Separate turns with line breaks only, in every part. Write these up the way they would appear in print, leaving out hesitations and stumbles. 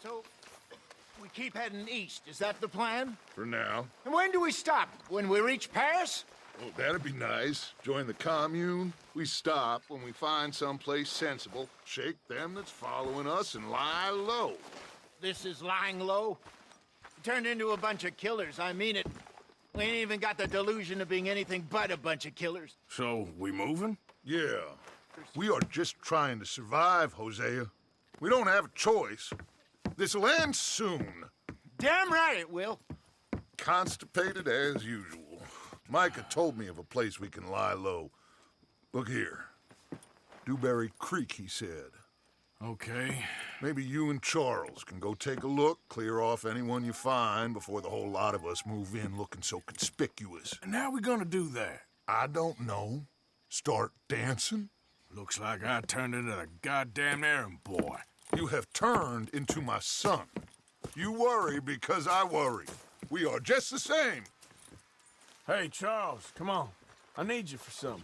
So, we keep heading east. Is that the plan?
For now.
And when do we stop? When we reach Paris?
Oh, that'd be nice. Join the commune. We stop when we find someplace sensible, shake them that's following us, and lie low.
This is lying low? We turned into a bunch of killers, I mean it. We ain't even got the delusion of being anything but a bunch of killers.
So, we moving?
Yeah. We are just trying to survive, Hosea. We don't have a choice. This'll end soon.
Damn right it will.
Constipated as usual. Micah told me of a place we can lie low. Look here. Dewberry Creek, he said.
Okay.
Maybe you and Charles can go take a look, clear off anyone you find before the whole lot of us move in looking so conspicuous.
And how we gonna do that?
I don't know. Start dancing?
Looks like I turned into the goddamn errand boy.
You have turned into my son. You worry because I worry. We are just the same.
Hey, Charles, come on. I need you for something.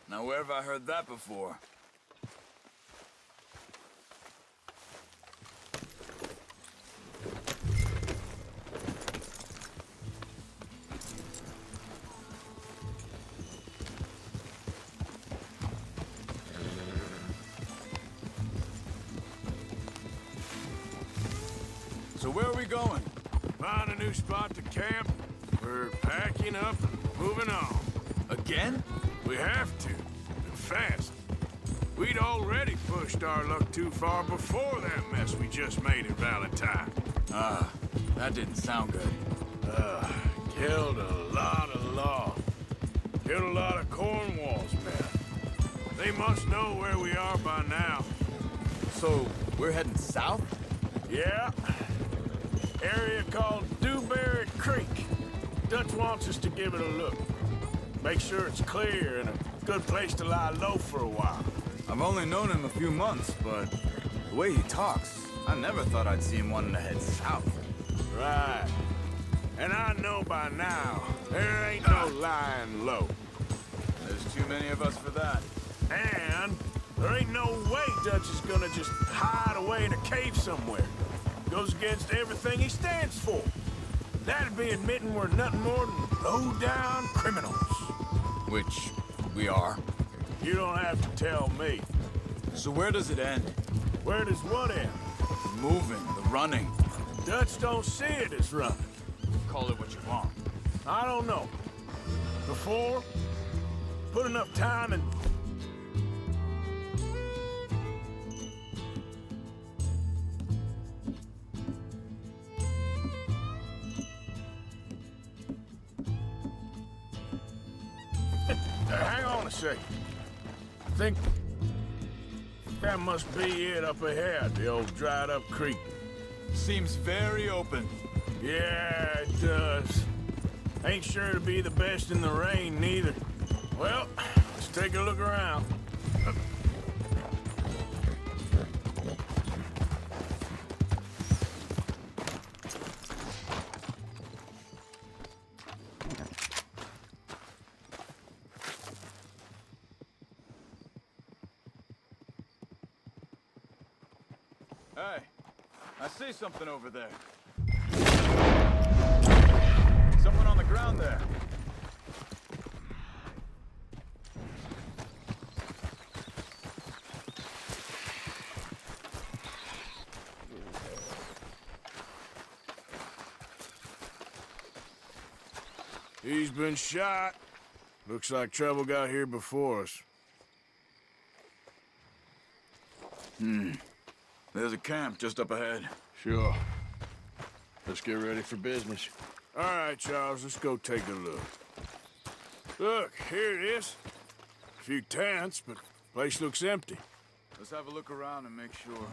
Now, where have I heard that before? So where are we going?
Find a new spot to camp. We're packing up and moving on.
Again?
We have to, and fast. We'd already pushed our luck too far before that mess we just made at Valentine.
Ah, that didn't sound good.
Killed a lot of law. Killed a lot of Cornwall's men. They must know where we are by now.
So, we're heading south?
Yeah. Area called Dewberry Creek. Dutch wants us to give it a look. Make sure it's clear and a good place to lie low for a while.
I've only known him a few months, but the way he talks, I never thought I'd see him wanting to head south.
Right. And I know by now, there ain't no lying low.
There's too many of us for that.
And there ain't no way Dutch is gonna just hide away in a cave somewhere. Goes against everything he stands for. That'd be admitting we're nothing more than low-down criminals.
Which we are.
You don't have to tell me.
So where does it end?
Where does what end?
The moving, the running.
Dutch don't see it as running.
Call it what you want.
I don't know. Before, put enough time and... Hang on a second. I think that must be it up ahead, the old dried-up creek.
Seems very open.
Yeah, it does. Ain't sure to be the best in the rain, neither. Well, let's take a look around.
Hey, I see something over there. Someone on the ground there.
He's been shot. Looks like trouble got here before us.
There's a camp just up ahead.
Sure. Let's get ready for business. All right, Charles, let's go take a look. Look, here it is. A few tents, but the place looks empty.
Let's have a look around and make sure.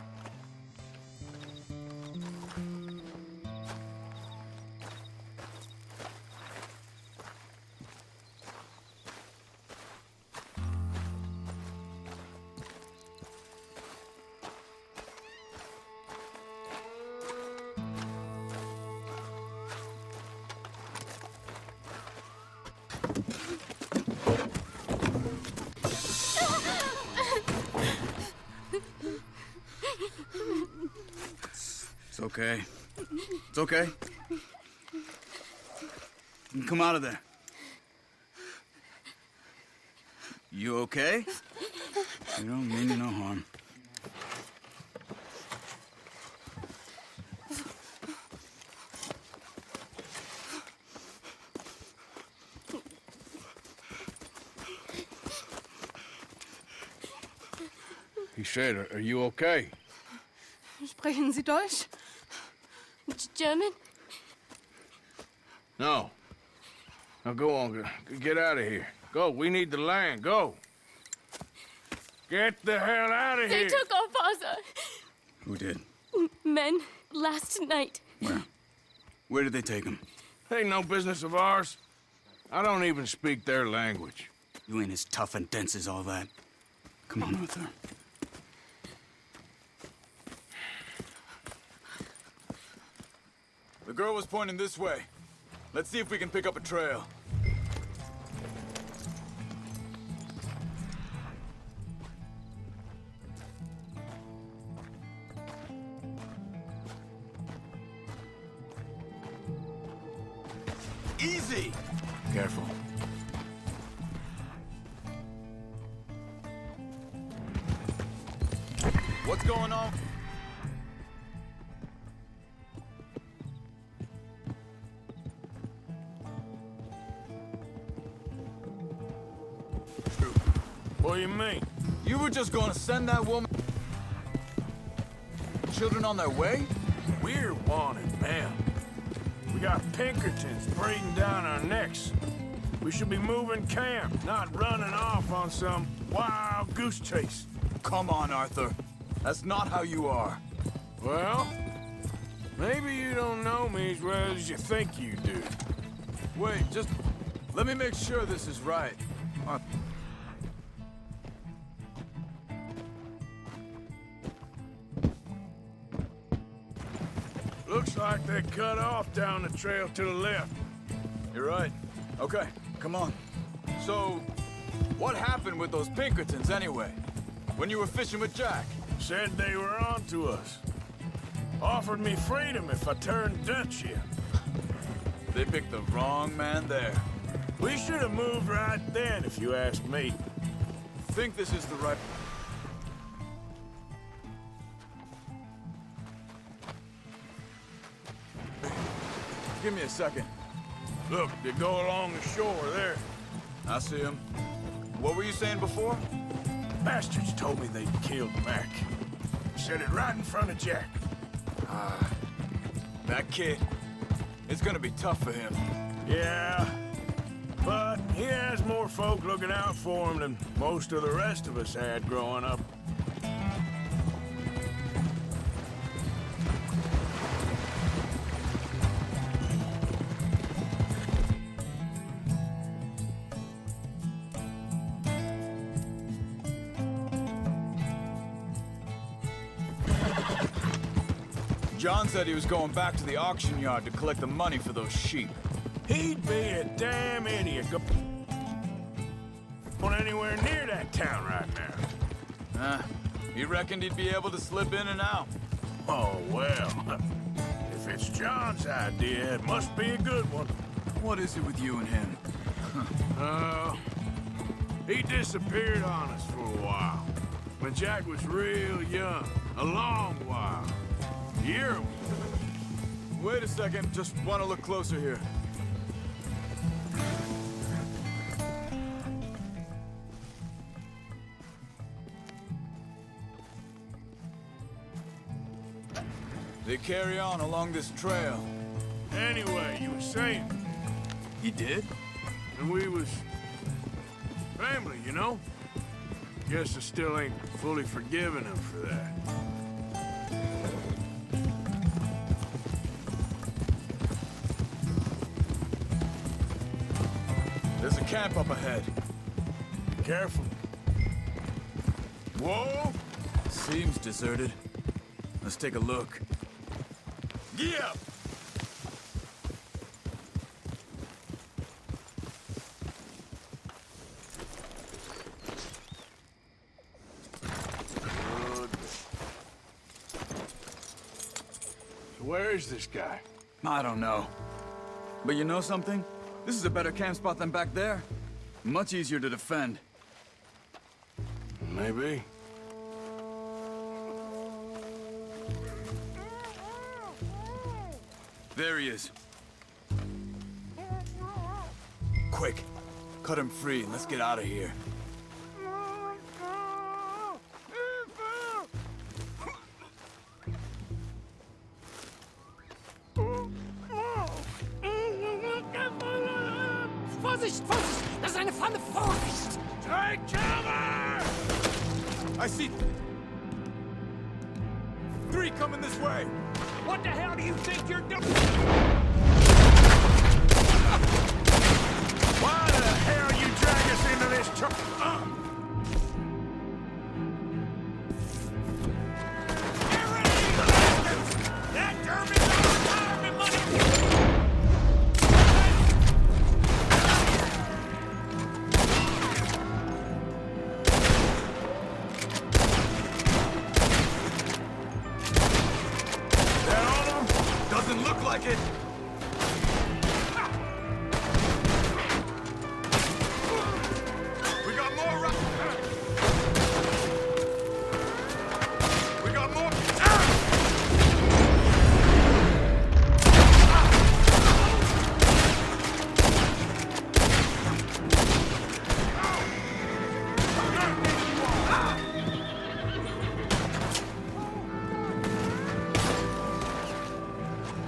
okay. It's okay. Come out of there. You okay? You don't mean you no harm.
He said, are you okay?
Sprechen Sie Deutsch? German?
No. Now go on, get out of here. Go, we need the land, go. Get the hell out of
They
here.
took our father.
Who did?
Men, last night.
Where? Where did they take him?
Ain't no business of ours. I don't even speak their language.
You ain't as tough and dense as all that. Come on, Arthur. The girl was pointing this way. Let's see if we can pick up a trail. Easy!
Careful.
What's going on?
What do you mean?
You were just gonna send that woman... children on their way?
We're wanted, man. We got Pinkertons breathing down our necks. We should be moving camp, not running off on some wild goose chase.
Come on, Arthur. That's not how you are.
Well, maybe you don't know me as well as you think you do.
Wait, just... let me make sure this is right.
Looks like they cut off down the trail to the left.
You're right. Okay, come on. So, what happened with those Pinkertons anyway? When you were fishing with Jack?
Said they were on to us. Offered me freedom if I turned Dutch in.
They picked the wrong man there.
We should have moved right then, if you ask me.
Think this is the right... Give me a second.
Look, they go along the shore there.
I see him. What were you saying before?
Bastards told me they'd killed Mac. Said it right in front of Jack.
That kid. It's gonna be tough for him.
Yeah, but he has more folk looking out for him than most of the rest of us had growing up.
John said he was going back to the auction yard to collect the money for those sheep.
He'd be a damn idiot going anywhere near that town right now.
He reckoned he'd be able to slip in and out.
Oh, well. If it's John's idea, it must be a good one.
What is it with you and him?
He disappeared on us for a while. When Jack was real young. A long while. A year.
Wait a second, just want to look closer here. They carry on along this trail.
Anyway, you were saying,
He did?
and we was family, you know? Guess I still ain't fully forgiven him for that.
There's a camp up ahead.
Careful. Whoa!
Seems deserted. Let's take a look.
Gee up! Where is this guy?
I don't know. But you know something? This is a better camp spot than back there. Much easier to defend.
Maybe.
There he is. Quick, cut him free and let's get out of here.
Vorsicht, Vorsicht! Das ist eine Falle! Vorsicht!
Take cover!
I see... 3 coming this way!
What the hell do you think you're doing?
Why the hell you drag us into this Get ready, bastards! That Derby's on retirement money! That all of them?
Doesn't look like it! We got more We got more...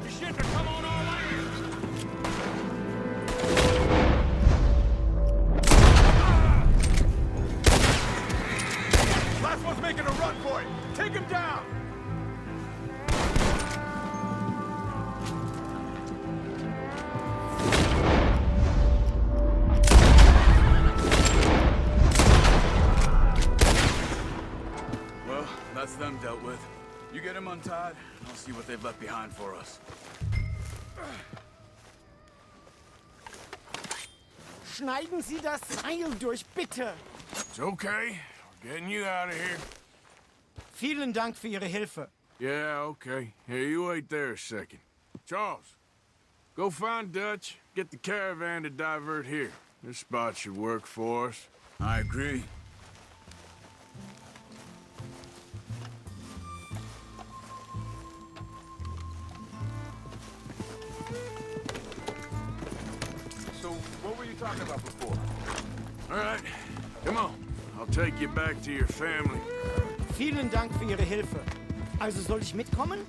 You shouldn't have come on our land!
Last one's making a run for it! Take him down! Well, that's them dealt with. You get him untied, and I'll see what they've left behind for us.
Schneiden Sie das Seil durch, bitte!
It's okay. We're getting you out of here.
Vielen Dank für Ihre Hilfe.
Yeah, okay. Here, you wait there a second. Charles, go find Dutch. Get the caravan to divert here. This spot should work for us.
I agree. So, what were you talking about before?
All right, come on. I'll take you back to your family.
Vielen Dank für Ihre Hilfe. Also soll ich mitkommen?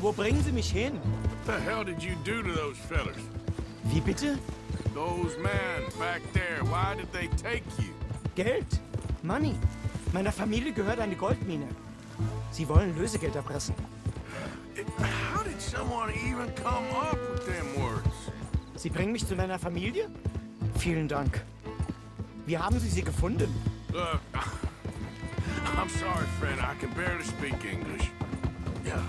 Wo bringen Sie mich hin?
What the hell did you do to those fellers?
Wie bitte?
Those men back there, why did they take you?
Geld. Money. Meiner Familie gehört eine Goldmine. Sie wollen Lösegeld erpressen.
How did someone even come up with them words?
Sie bringen mich zu meiner Familie? Vielen Dank. Wie haben Sie sie gefunden?
Look, I'm sorry, friend. I can barely speak English. Yeah.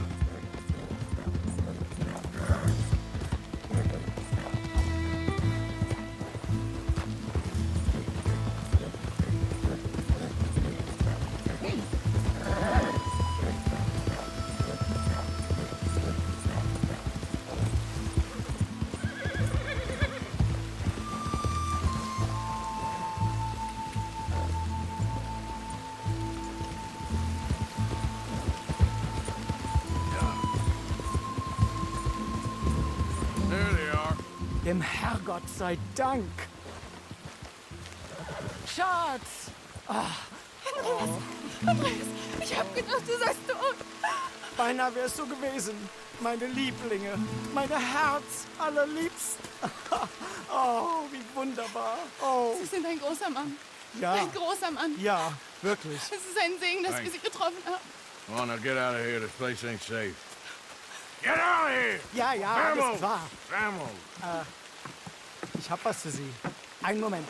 There they are.
Dem Herrgott sei Dank. Schatz!
Andreas, ich hab gedacht, du seist tot.
Beinahe wär's so gewesen. Meine Lieblinge, meine Herz allerliebsten. Oh, wie wunderbar. Oh,
Sie sind ein großer Mann.
ja.
Ein großer Mann.
Ja, wirklich.
Es ist ein Segen, dass wir Sie getroffen haben.
Come on, now get out of here. This place ain't safe. Get out of here!
Ja, ja, alles klar.
Vamos!
Ich hab was für Sie. Einen Moment.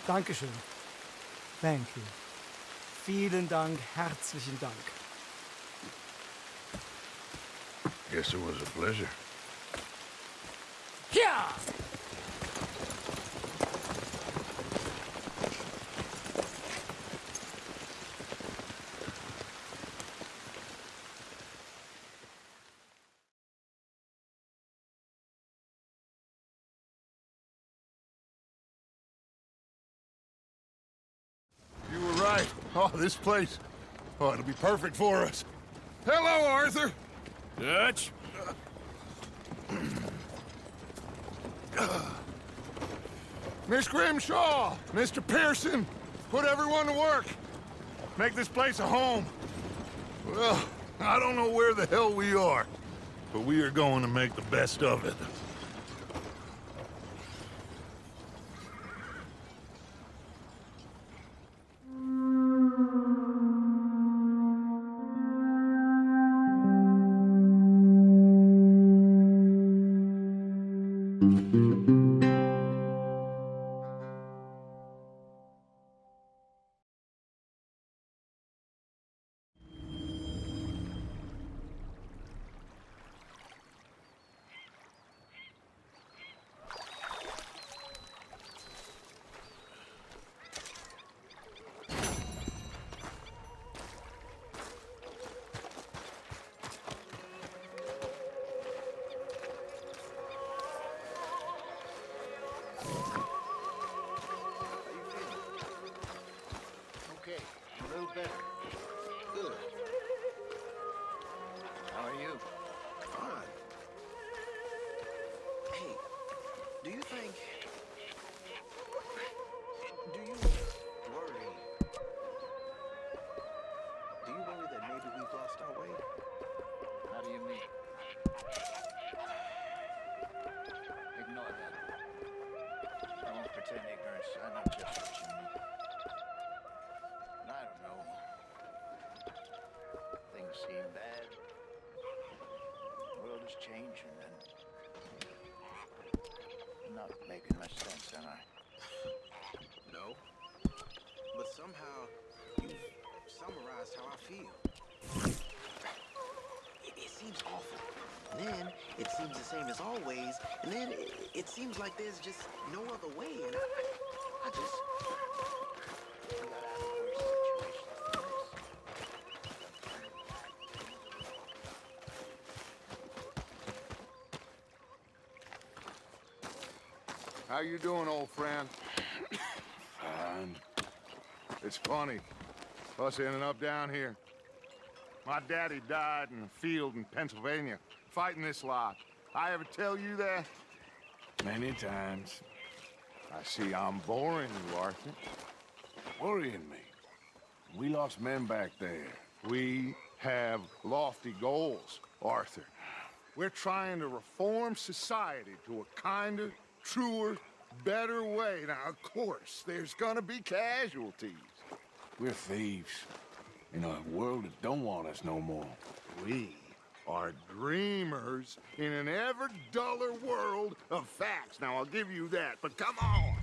Dankeschön. Thank you. Vielen Dank, herzlichen Dank.
Guess it was a pleasure.
Ja!
You were right. Oh, this place. Oh, it'll be perfect for us. Hello, Arthur.
Dutch?
Miss Grimshaw, Mr. Pearson, put everyone to work. Make this place a home. Well, I don't know where the hell we are, but we are going to make the best of it.
Okay, a little better. Good. How are you?
Fine. Hey, do you think... Do you worry... Do you worry that maybe we've lost our way?
How do you mean? Ignore that. I won't pretend ignorance. I know just what you mean. And I don't know. Things seem bad. The world is changing and... I'm not making much sense, am I?
No. But somehow, you've summarized how I feel. It seems awful. Then, it seems the same as always. And then, it seems like there's just no other way. And I just...
We got out of a worse situation than this.
How you doing, old friend?
Fine.
It's funny, us ending up down here. My daddy died in a field in Pennsylvania, fighting this lot. I ever tell you that?
Many times.
I see I'm boring you, Arthur.
Worrying me. We lost men back there.
We have lofty goals, Arthur. We're trying to reform society to a kinder, truer, better way. Now, of course, there's gonna be casualties.
We're thieves. In a world that don't want us no more.
We are dreamers in an ever duller world of facts. Now, I'll give you that, but come on.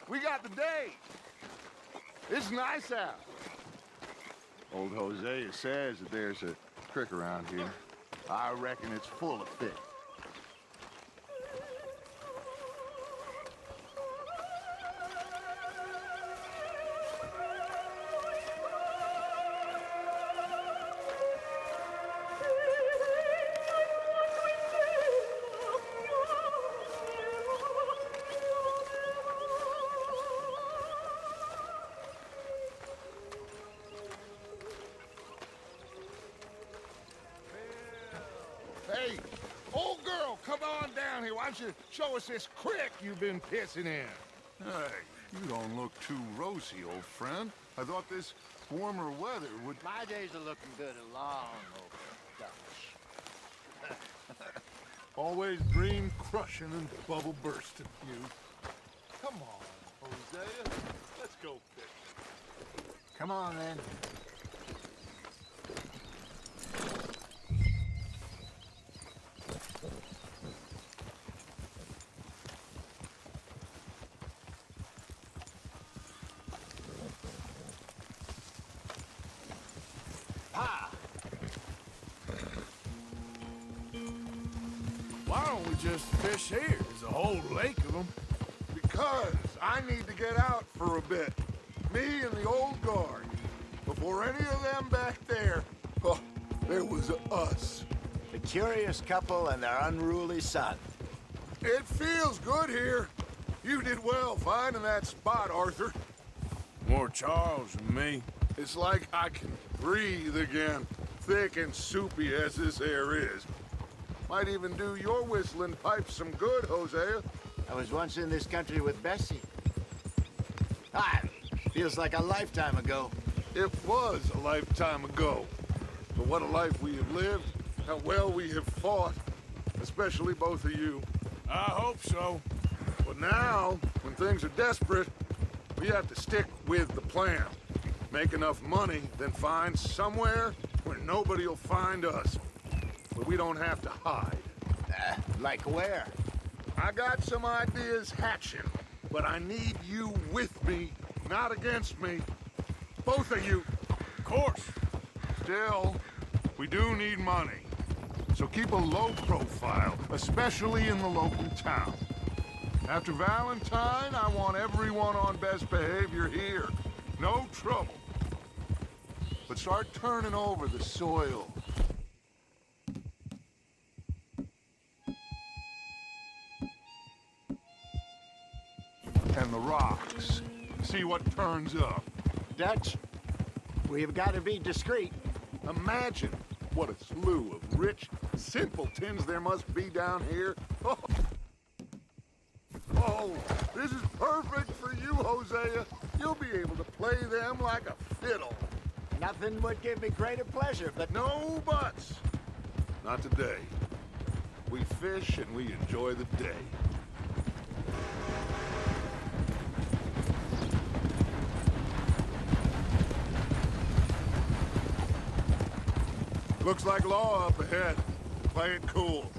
We got the day. It's nice out. Old Hosea says that there's a creek around here. I reckon it's full of fish. Hey, old girl, come on down here. Why don't you show us this creek you've been pissing in?
Hey, you don't look too rosy, old friend. I thought this warmer weather would...
My days are looking good along over Dutch.
Always dream crushing and bubble bursting, you. Come on, Hosea. Let's go fishing.
Come on, then.
Why don't we just fish here? There's a whole lake of them.
Because I need to get out for a bit. Me and the old guard. Before any of them back there, oh, there was us.
The curious couple and their unruly son.
It feels good here. You did well finding that spot, Arthur.
More Charles than me.
It's like I can breathe again, thick and soupy as this air is. Might even do your whistling pipes some good, Hosea.
I was once in this country with Bessie. Feels like a lifetime ago.
It was a lifetime ago. But what a life we have lived, how well we have fought, especially both of you.
I hope so.
But now, when things are desperate, we have to stick with the plan. Make enough money, then find somewhere where nobody will find us. Where we don't have to hide.
Like where?
I got some ideas hatching, but I need you with me, not against me. Both of you.
Of course.
Still, we do need money. So keep a low profile, especially in the local town. After Valentine, I want everyone on best behavior here. No trouble. But start turning over the soil. And the rocks. See what turns up.
Dutch, we've got to be discreet.
Imagine what a slew of rich simpletons there must be down here. Oh, this is perfect for you, Hosea. You'll be able to play them like a fiddle.
Nothing would give me greater pleasure, but
No buts. Not today. We fish and we enjoy the day. Looks like law up ahead. Play it cool.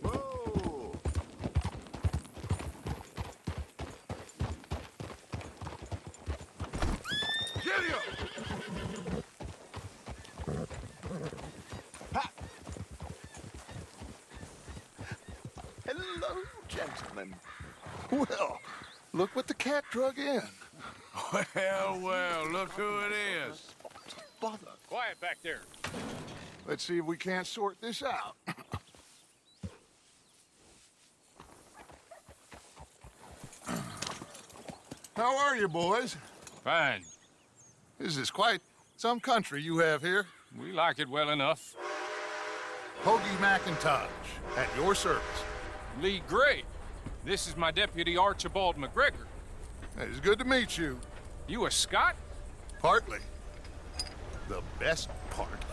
Whoa! Giddy up!
hello, gentlemen.
Well, look what the cat drug in.
Well, look who it is.
Bother.
Quiet back there.
Let's see if we can't sort this out. How are you, boys?
Fine.
This is quite some country you have here.
We like it well enough.
Hoagie McIntosh, at your service.
Lee Gray. This is my deputy Archibald McGregor.
It's good to meet you.
You a Scot?
Partly. The best part.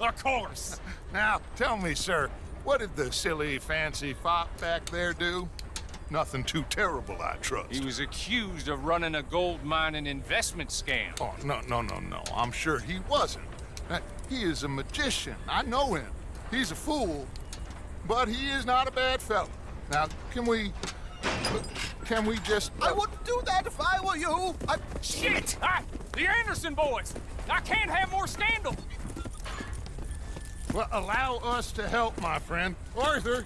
Of course.
Now, tell me, sir, what did the silly, fancy fop back there do? Nothing too terrible, I trust.
He was accused of running a gold mining investment scam.
Oh, no. I'm sure he wasn't. He is a magician. I know him. He's a fool, but he is not a bad fellow. Now, can we just...
I wouldn't do that if I were you.
Shit! The Anderson boys! I can't have more scandal!
Well, allow us to help, my friend. Arthur,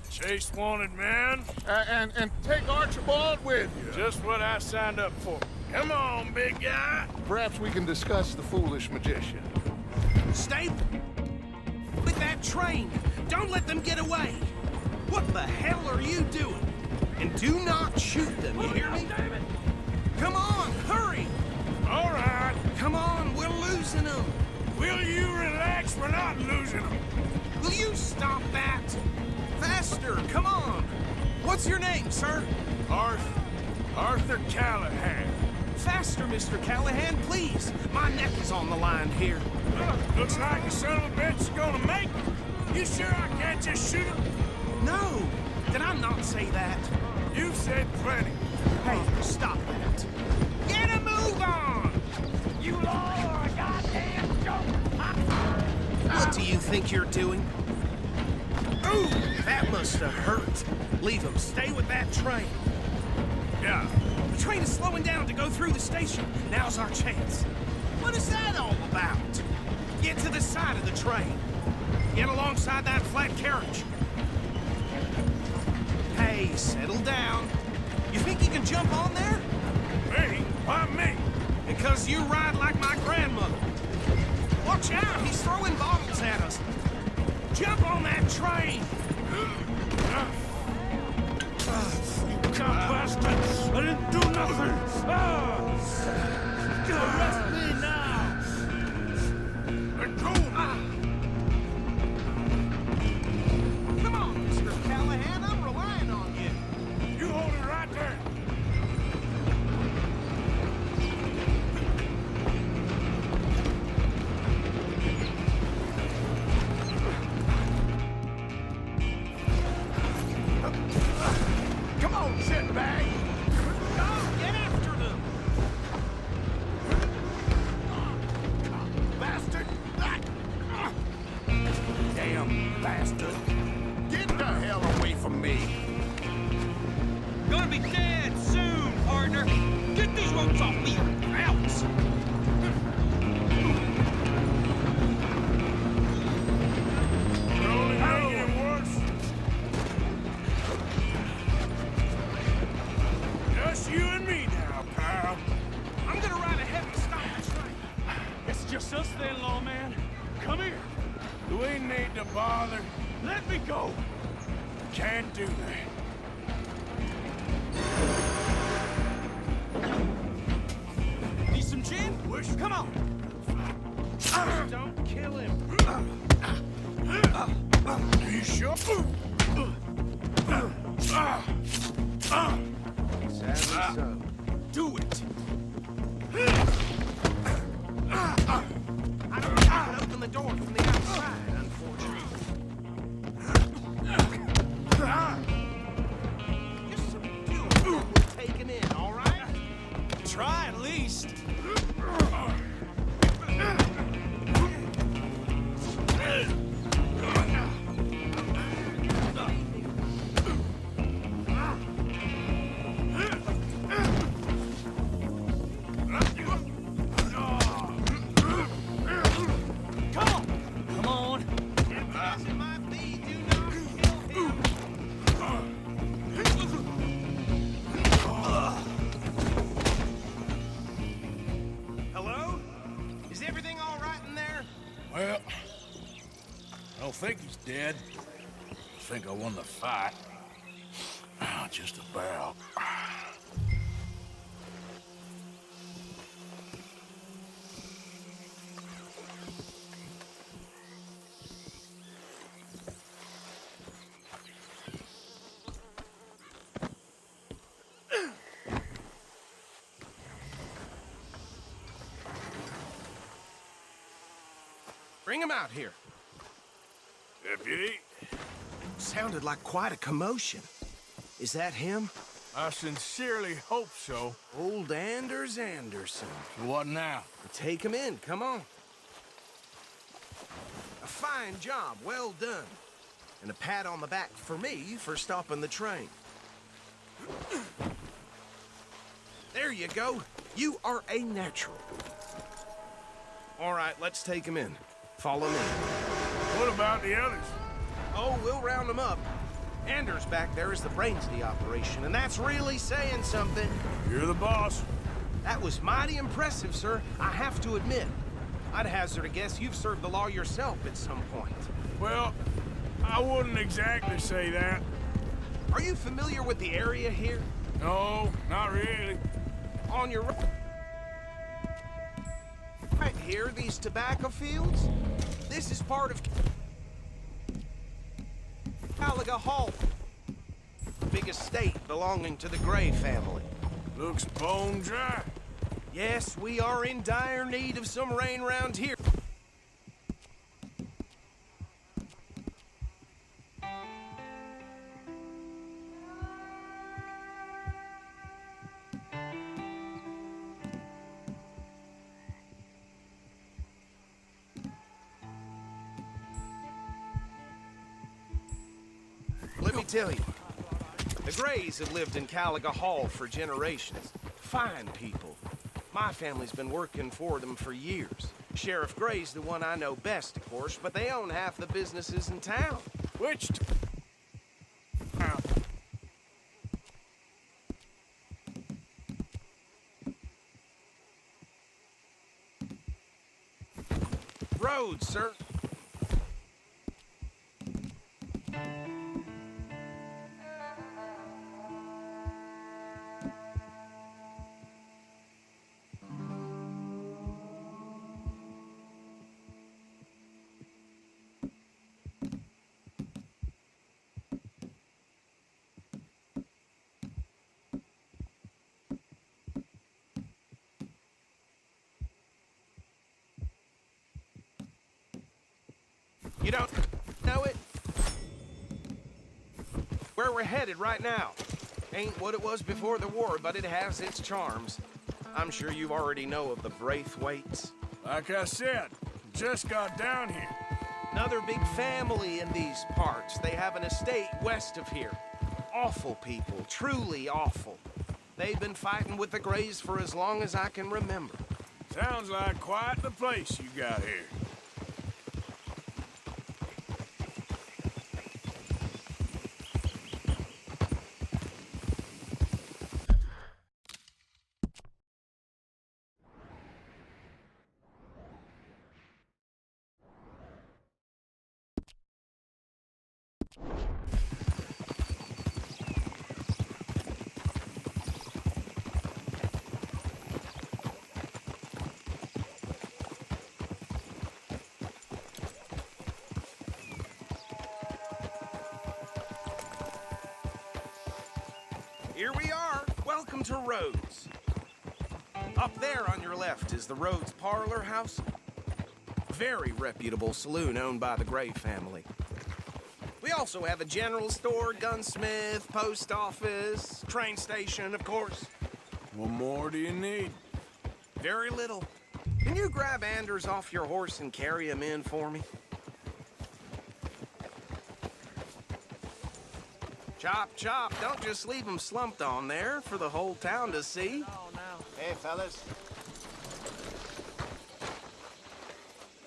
Chase wanted man.
and take Archibald with you.
Just what I signed up for. Come on, big guy.
Perhaps we can discuss the foolish magician.
Stay with that train. Don't let them get away. What the hell are you doing? And do not shoot them, you hear me? Come on, hurry!
All right.
Come on, we're losing them.
Will you relax? We're not losing them.
Will you stop that? Faster, come on. What's your name, sir?
Arthur Callahan.
Faster, Mr. Callahan, please. My neck is on the line here.
Looks like the son of a bitch is gonna make it. You sure I can't just shoot him?
No, did I not say that?
You've said plenty.
Hey, stop that. Get a move on! You all are a goddamn joke! What do you think you're doing? Ooh, that must have hurt. Leave him. Stay with that train.
Yeah.
The train is slowing down to go through the station. Now's our chance. What is that all about? Get to the side of the train. Get alongside that flat carriage. Hey, settle down. You think you can jump on there?
Me? Why me?
Because you ride like my grandmother. Watch out, he's throwing bottles at us. Jump on that train!
You cop bastards! I didn't do nothing! Arrest me now! Let go!
Come on, Mr. Callahan, I'm relying on you.
You hold it right there!
Come on, shitbag! Go, get after them!
Bastard!
Damn bastard.
Get the hell away from me!
Gonna be dead soon, partner. Get these ropes off me or else.
We're only making it worse. Just you and me now, pal.
I'm gonna ride ahead and stop this train.
It's just us then, lawman. Come here.
We need to bother.
Let me go.
Can't do that.
Need some gin? Come on. Don't kill him.
You sure?
Sadly so. Do it. I don't think I can open the door from the outside, unfortunately. Just some doing. We'll take him in, all right? Try at least.
Come on.
As it might be, do not kill him. Hello? Is everything all right in there?
Well, I don't think he's dead. I think I won the fight. Just about.
Bring him out here.
Deputy,
Sounded like quite a commotion. Is that him?
I sincerely hope so.
Old Anders Anderson.
What now?
Take him in, come on. A fine job, well done. And a pat on the back for me for stopping the train. There you go. You are a natural. All right, let's take him in. Follow me.
What about the others?
Oh, we'll round them up. Anders back there is the brains of the operation, and that's really saying something.
You're the boss.
That was mighty impressive, sir. I have to admit. I'd hazard a guess you've served the law yourself at some point.
Well, I wouldn't exactly say that.
Are you familiar with the area here?
No, not really.
On your right here, these tobacco fields? This is part of Caliga Hall, big estate belonging to the Gray family.
Looks bone dry.
Yes, we are in dire need of some rain round here. Let me tell you, the Grays have lived in Caliga Hall for generations. Fine people. My family's been working for them for years. Sheriff Gray's the one I know best, of course, but they own half the businesses in town.
Which
Roads, sir. You don't know it? Where we're headed right now. Ain't what it was before the war, but it has its charms. I'm sure you already know of the Braithwaites.
like I said, just got down here.
Another big family in these parts. They have an estate west of here. Awful people, truly awful. They've been fighting with the Grays for as long as I can remember.
Sounds like quite the place you got here.
Here we are. Welcome to Rhodes. Up there on your left is the Rhodes Parlor House. Very reputable saloon owned by the Gray family. We also have a general store, gunsmith, post office, train station, of course.
What more do you need?
Very little. Can you grab Anders off your horse and carry him in for me? Chop, chop. Don't just leave him slumped on there for the whole town to see.
Oh, no. Hey, fellas.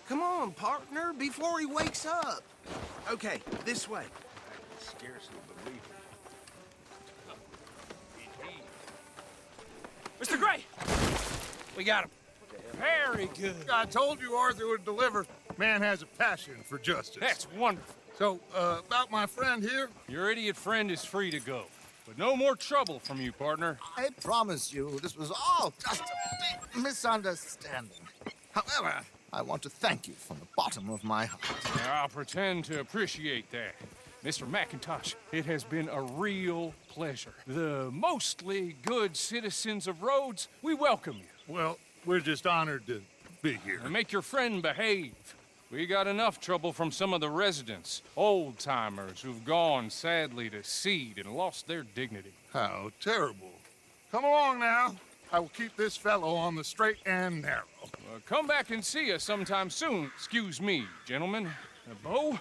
Come on, partner, before he wakes up. Okay, this way.
I can scarcely believe it.
Mr. Gray! We got him. Very good.
I told you Arthur would deliver. Man has a passion for justice.
That's wonderful.
So, about my friend here?
Your idiot friend is free to go. But no more trouble from you, partner.
I promise you, this was all just a big misunderstanding. However, I want to thank you from the bottom of my heart.
I'll pretend to appreciate that. Mr. McIntosh, it has been a real pleasure. The mostly good citizens of Rhodes, we welcome you.
Well, we're just honored to be here.
And make your friend behave. We got enough trouble from some of the residents, old-timers who've gone, sadly, to seed and lost their dignity.
How terrible. Come along now. I will keep this fellow on the straight and narrow.
Come back and see us sometime soon. Excuse me, gentlemen. Bo,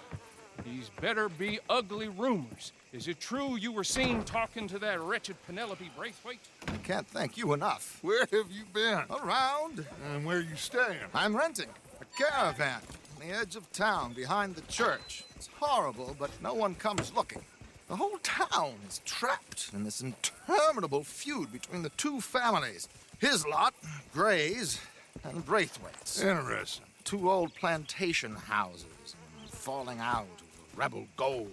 these better be ugly rumors. Is it true you were seen talking to that wretched Penelope Braithwaite?
I can't thank you enough.
Where have you been?
Around.
And where are you staying?
I'm renting a caravan on the edge of town behind the church. It's horrible, but no one comes looking. The whole town is trapped in this interminable feud between the two families. His lot, Gray's, and Braithwaite's.
Interesting.
Two old plantation houses, and falling out over rebel gold,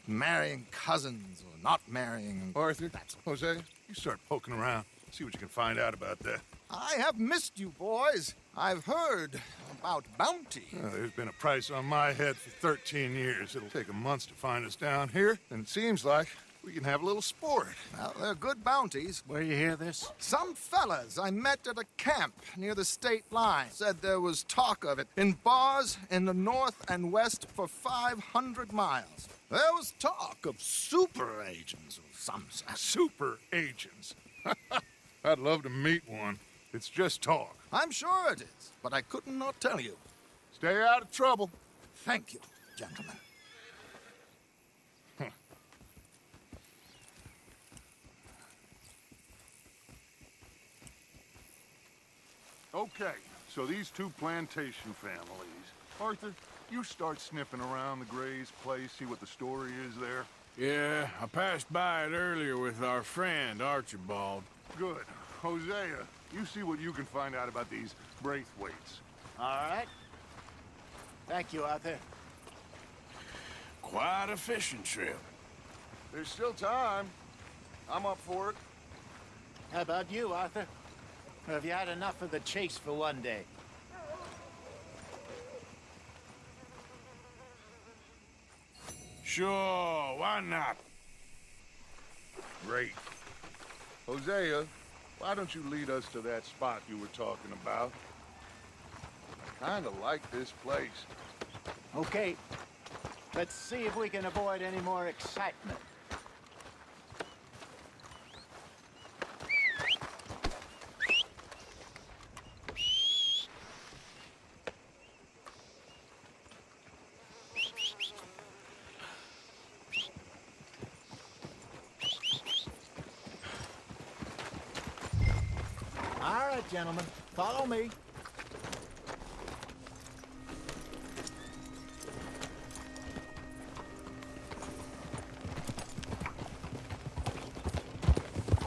and marrying cousins or not marrying.
Arthur, Jose, you start poking around. See what you can find out about that.
I have missed you, boys. I've heard about bounty.
Well, there's been a price on my head for 13 years. It'll take a month to find us down here, and it seems like we can have a little sport.
Well, they're good bounties.
Where you hear this?
Some fellas I met at a camp near the state line said there was talk of it in bars in the north and west for 500 miles. There was talk of super agents of some sort.
Super agents. I'd love to meet one. It's just talk.
I'm sure it is, but I couldn't not tell you.
Stay out of trouble.
Thank you, gentlemen.
Okay,
So these two plantation families. Arthur, you start sniffing around the Gray's place, see what the story is there.
Yeah, I passed by it earlier with our friend, Archibald.
Good. Hosea, you see what you can find out about these Braithwaites.
All right. Thank you, Arthur.
Quite a fishing trip.
There's still time. I'm up for it.
How about you, Arthur? Or have you had enough of the chase for one day?
Sure, why not?
Great. Hosea, why don't you lead us to that spot you were talking about? I kinda like this place.
Okay. Let's see if we can avoid any more excitement. All right, gentlemen, follow me.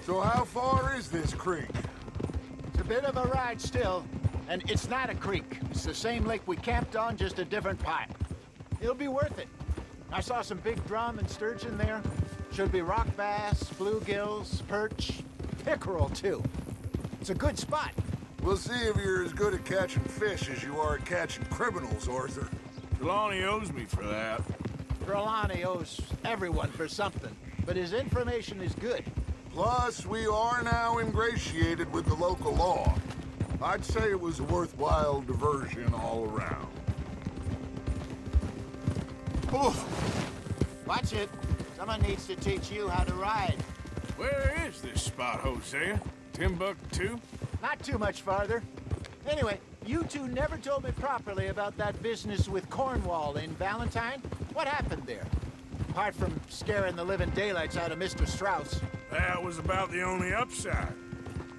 So how far is this creek?
It's a bit of a ride still, and it's not a creek. It's the same lake we camped on, just a different pipe. It'll be worth it. I saw some big drum and sturgeon there. Should be rock bass, bluegills, perch, pickerel too. It's a good spot.
We'll see if you're as good at catching fish as you are at catching criminals, Arthur.
Trelawney owes me for that.
Trelawney owes everyone for something, but his information is good.
Plus, we are now ingratiated with the local law. I'd say it was a worthwhile diversion all around.
Oh. Watch it. Someone needs to teach you how to ride.
Where is this spot, Hosea? Timbuktu?
Not too much farther. Anyway, you two never told me properly about that business with Cornwall in Valentine. What happened there? Apart from scaring the living daylights out of Mr. Strauss.
That was about the only upside.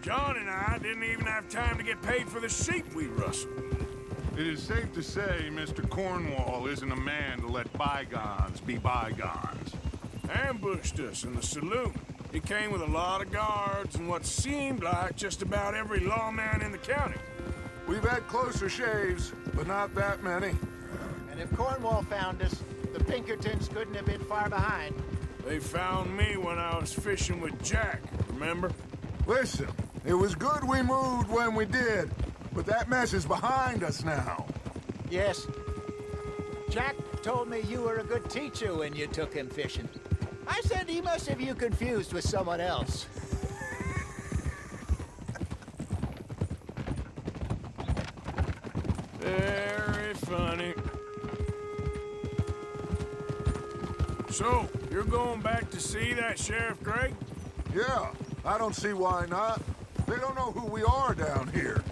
John and I didn't even have time to get paid for the sheep we rustled.
It is safe to say Mr. Cornwall isn't a man to let bygones be bygones.
Ambushed us in the saloon. He came with a lot of guards and what seemed like just about every lawman in the county.
We've had closer shaves, but not that many.
And if Cornwall found us, the Pinkertons couldn't have been far behind.
They found me when I was fishing with Jack, remember?
Listen, it was good we moved when we did, but that mess is behind us now.
Yes. Jack told me you were a good teacher when you took him fishing. I said he must have you confused with someone else.
Very funny. So, you're going back to see that Sheriff Gray?
Yeah, I don't see why not. They don't know who we are down here.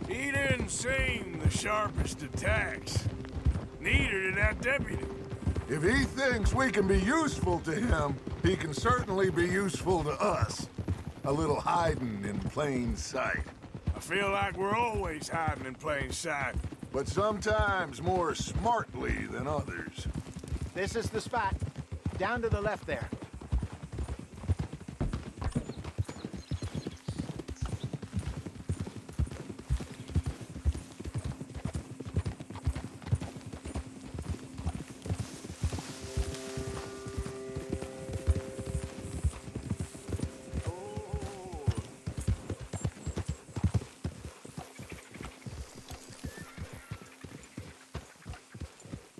He didn't seem the sharpest attacks. Neither did that deputy.
If he thinks we can be useful to him, he can certainly be useful to us. A little hiding in plain sight.
I feel like we're always hiding in plain sight.
But sometimes more smartly than others.
This is the spot. Down to the left there.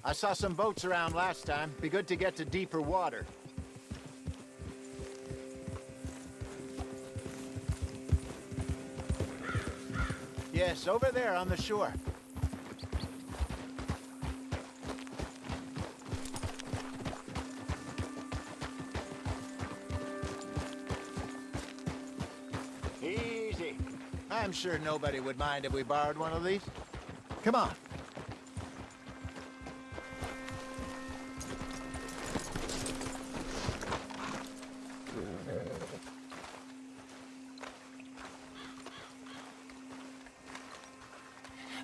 I saw some boats around last time. Be good to get to deeper water. Yes, over there on the shore. Easy. I'm sure nobody would mind if we borrowed one of these. Come on.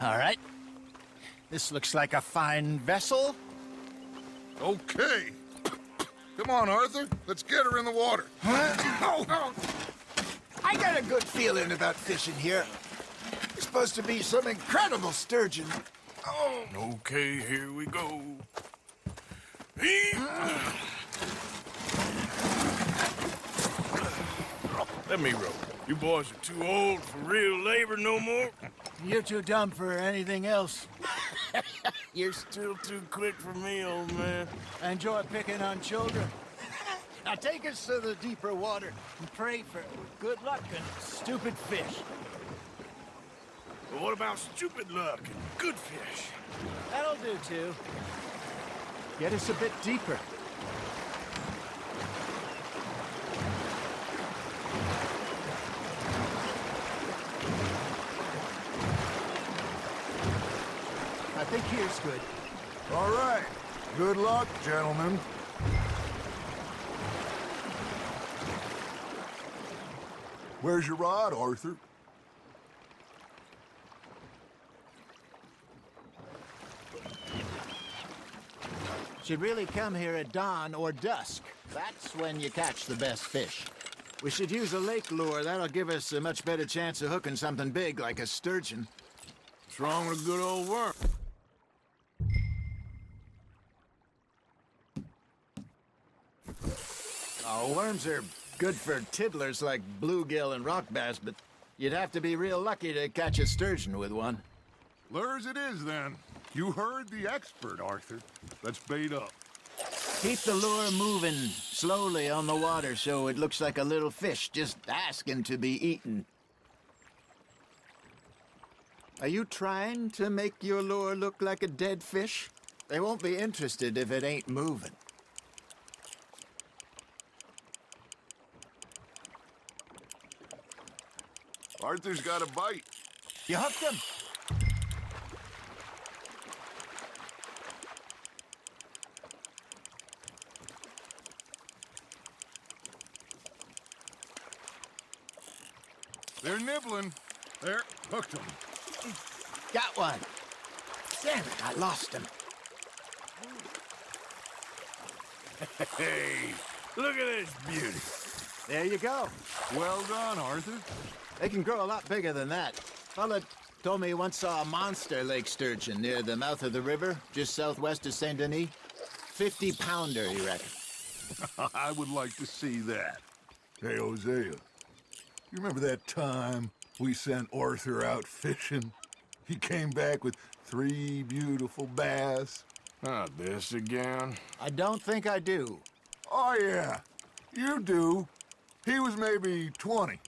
All right. This looks like a fine vessel.
Okay. Come on, Arthur. Let's get her in the water.
Oh. I got a good feeling about fishing here. It's supposed to be some incredible sturgeon. Oh.
Okay, here we go. Let me row. You boys are too old for real labor no more.
You're too dumb for anything else.
You're still too quick for me, old man.
I enjoy picking on children. Now take us to the deeper water and pray for good luck and stupid fish.
But what about stupid luck and good fish?
That'll do, too. Get us a bit deeper. I think here's good.
All right. Good luck, gentlemen. Where's your rod, Arthur?
Should really come here at dawn or dusk. That's when you catch the best fish. We should use a lake lure. That'll give us a much better chance of hooking something big like a sturgeon.
What's wrong with a good old worm?
Oh, worms are good for tiddlers like bluegill and rock bass, but you'd have to be real lucky to catch a sturgeon with one.
Lures it is, then. You heard the expert, Arthur. Let's bait up.
Keep the lure moving slowly on the water so it looks like a little fish just asking to be eaten. Are you trying to make your lure look like a dead fish? They won't be interested if it ain't moving.
Arthur's got a bite.
You hooked him.
They're nibbling. There, hooked them.
Got one. Damn it, I lost him.
Hey, look at this beauty.
There you go.
Well done, Arthur.
They can grow a lot bigger than that. Fella told me he once saw a monster lake sturgeon near the mouth of the river, just southwest of Saint Denis. 50-pounder, he reckoned.
I would like to see that. Hey, Hosea, you remember that time we sent Arthur out fishing? He came back with 3 beautiful bass.
Not this again.
I don't think I do.
Oh, yeah, you do. He was maybe 20,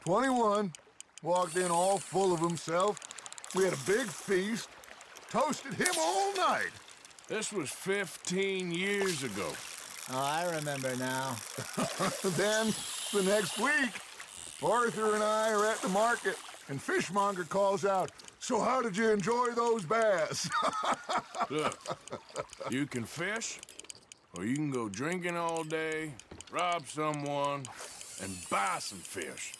21, walked in all full of himself. We had a big feast, toasted him all night.
This was 15 years ago.
Oh, I remember now.
Then, the next week, Arthur and I are at the market, and Fishmonger calls out, "So how did you enjoy those bass?"
Look, you can fish, or you can go drinking all day, rob someone, and buy some fish.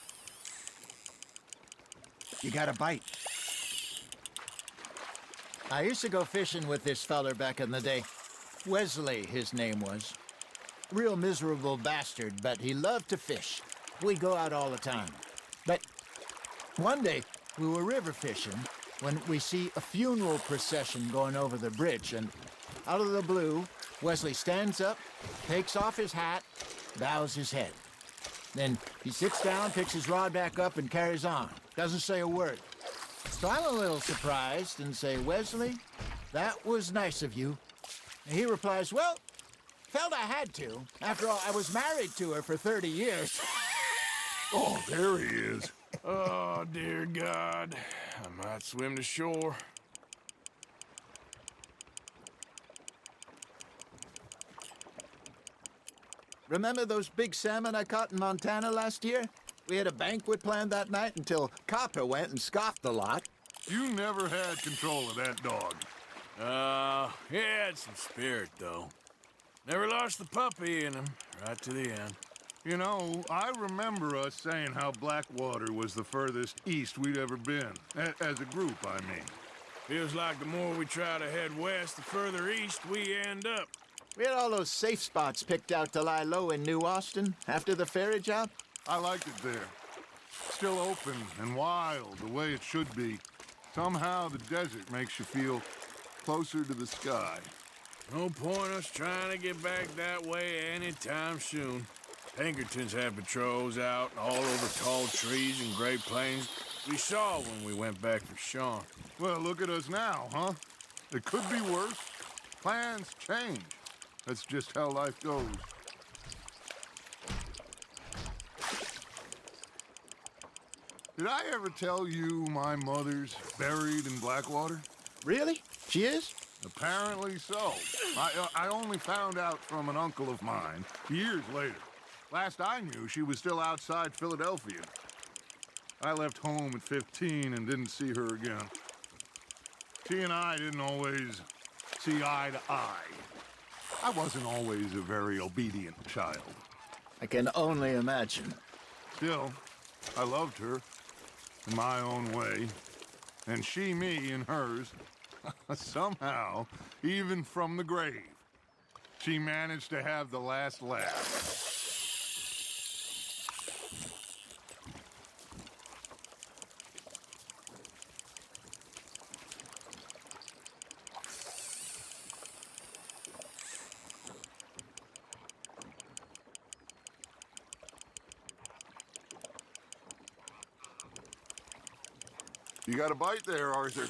You got a bite. I used to go fishing with this feller back in the day. Wesley, his name was. Real miserable bastard, but he loved to fish. We'd go out all the time. But one day, we were river fishing when we see a funeral procession going over the bridge, and out of the blue, Wesley stands up, takes off his hat, bows his head. Then he sits down, picks his rod back up, and carries on. Doesn't say a word. So I'm a little surprised and say, "Wesley, that was nice of you." And he replies, "Well, felt I had to. After all, I was married to her for 30 years.
Oh, there he is.
Oh, dear God. I might swim to shore.
Remember those big salmon I caught in Montana last year? We had a banquet planned that night until Copper went and scoffed the lot.
You never had control of that dog.
He had some spirit, though. Never lost the puppy in him, right to the end.
You know, I remember us saying how Blackwater was the furthest east we'd ever been. As a group, I mean.
Feels like the more we try to head west, the further east we end up.
We had all those safe spots picked out to lie low in New Austin after the ferry job.
I liked it there. Still open and wild, the way it should be. Somehow the desert makes you feel closer to the sky.
No point us trying to get back that way anytime soon. Pinkertons have patrols out all over tall trees and Great Plains. We saw when we went back for Sean.
Well, look at us now, huh? It could be worse. Plans change. That's just how life goes. Did I ever tell you my mother's buried in Blackwater?
Really? She is?
Apparently so. I only found out from an uncle of mine years later. Last I knew, she was still outside Philadelphia. I left home at 15 and didn't see her again. She and I didn't always see eye to eye. I wasn't always a very obedient child.
I can only imagine.
Still, I loved her in my own way, and she me in hers. Somehow, even from the grave, she managed to have the last laugh. You got a bite there, Arthur.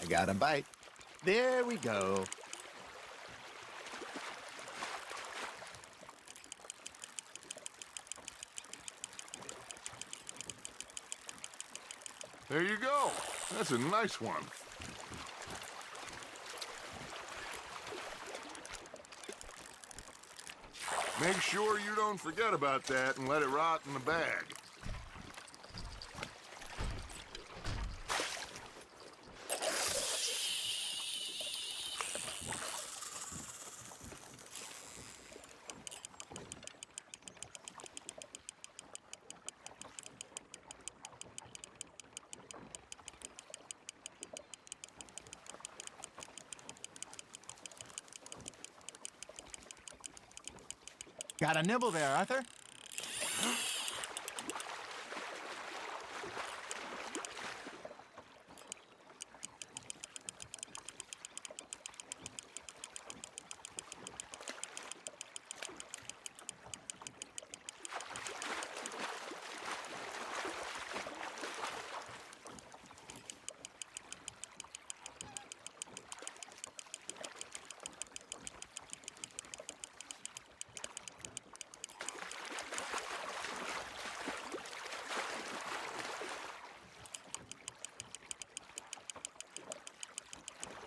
I got a bite. There we go.
There you go. That's a nice one. Make sure you don't forget about that and let it rot in the bag.
Got a nibble there, Arthur?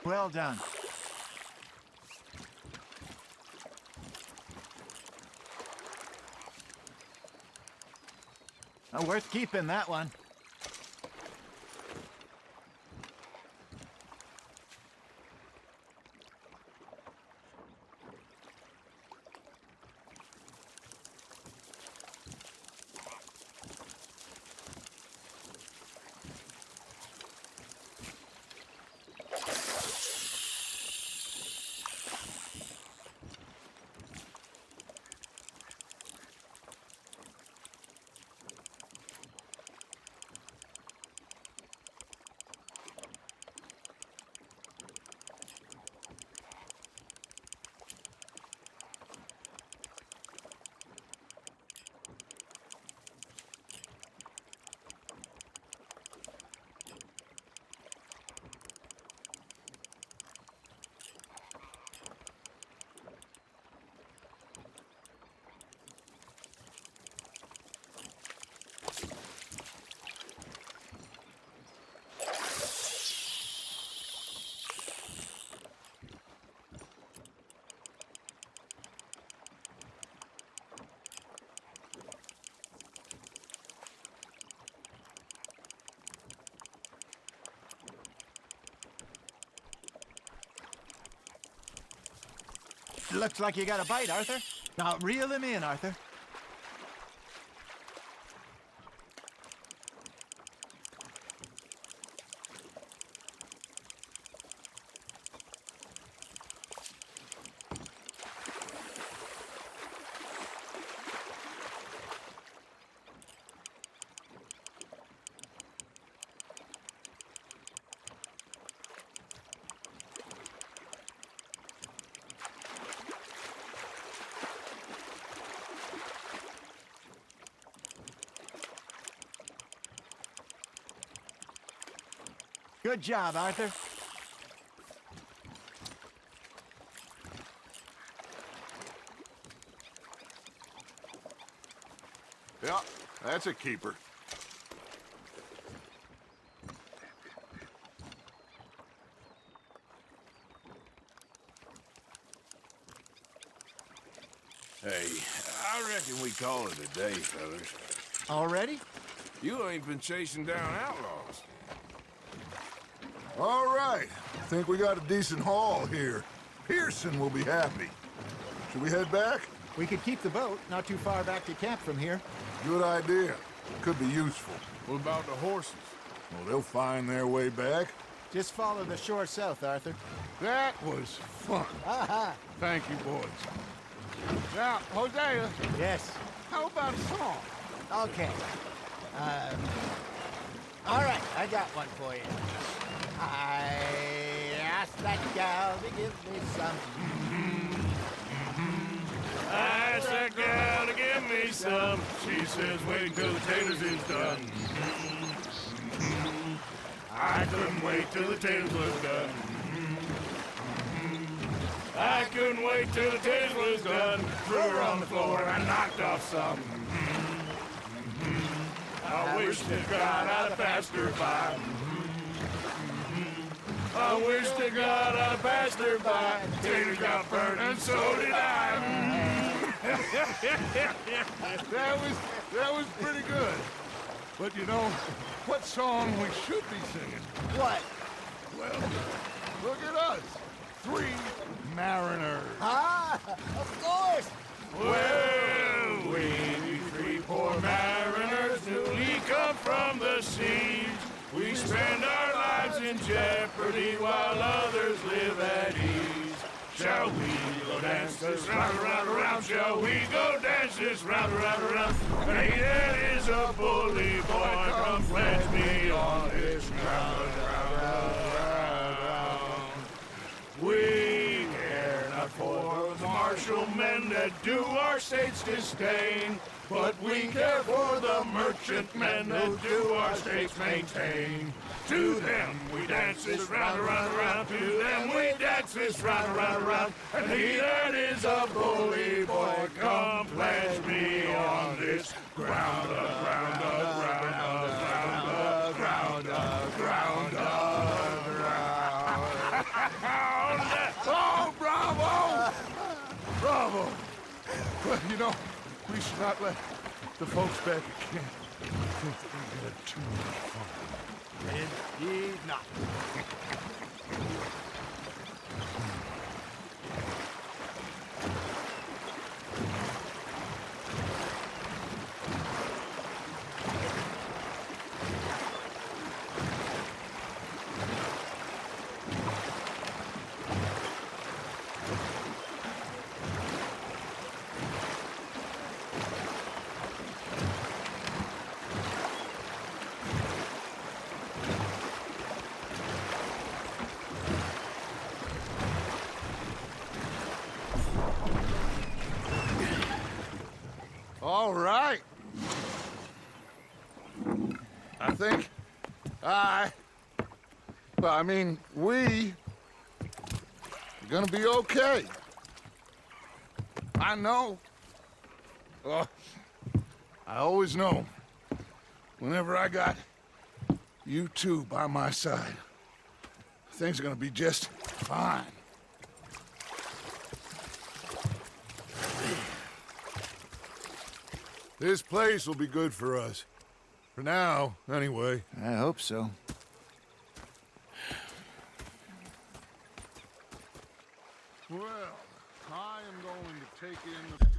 Well done. Worth keeping, that one. Looks like you got a bite, Arthur. Now reel him in, Arthur. Good job, Arthur.
Yeah, that's a keeper.
Hey, I reckon we call it a day, fellas.
Already?
You ain't been chasing down outlaws.
All right. Think we got a decent haul here. Pearson will be happy. Should we head back?
We could keep the boat not too far back to camp from here.
Good idea. Could be useful.
What about the horses?
Well, they'll find their way back.
Just follow the shore south, Arthur.
That was fun.
Aha!
Thank you, boys. Now, Hosea,
Yes.
how about a song?
Okay. All right, I got one for you. I asked that gal to give me some.
I asked that gal to give me some. She says, wait till the taters is done. I couldn't wait till the taters was done. I couldn't wait till the taters was done. Threw her on the floor and I knocked off some. I wish to God I'd passed her by. I wish to God I'd passed her by. Taters got burnt and so did I.
That was pretty good. But you know, what song we should be singing?
What?
Well, look at us. 3 mariners.
Ah, of course.
Well, we 3 poor mariners newly come from the seas. We spend our lives in jeopardy while others live at ease. Shall we go dance this round, around, around? Shall we go dance this round, around, around? And he that is a bully boy, come pledge me on this ground, round. We care not for the martial men that do our states disdain, but we care for the merchant men that do our states maintain. To them we dance this round, around, around. To them we dance this round, around, around. And he that is a bully boy, come pledge me on this ground, ground, ground, ground, ground, ground, ground.
Oh, bravo! Bravo! Well, you know, we should not let the folks back at camp think that we had too much fun.
Indeed not.
All right. I think we are gonna be okay. I know. Oh, I always know. Whenever I got you two by my side, things are gonna be just fine. This place will be good for us. For now, anyway.
I hope so.
Well, I am going to take in the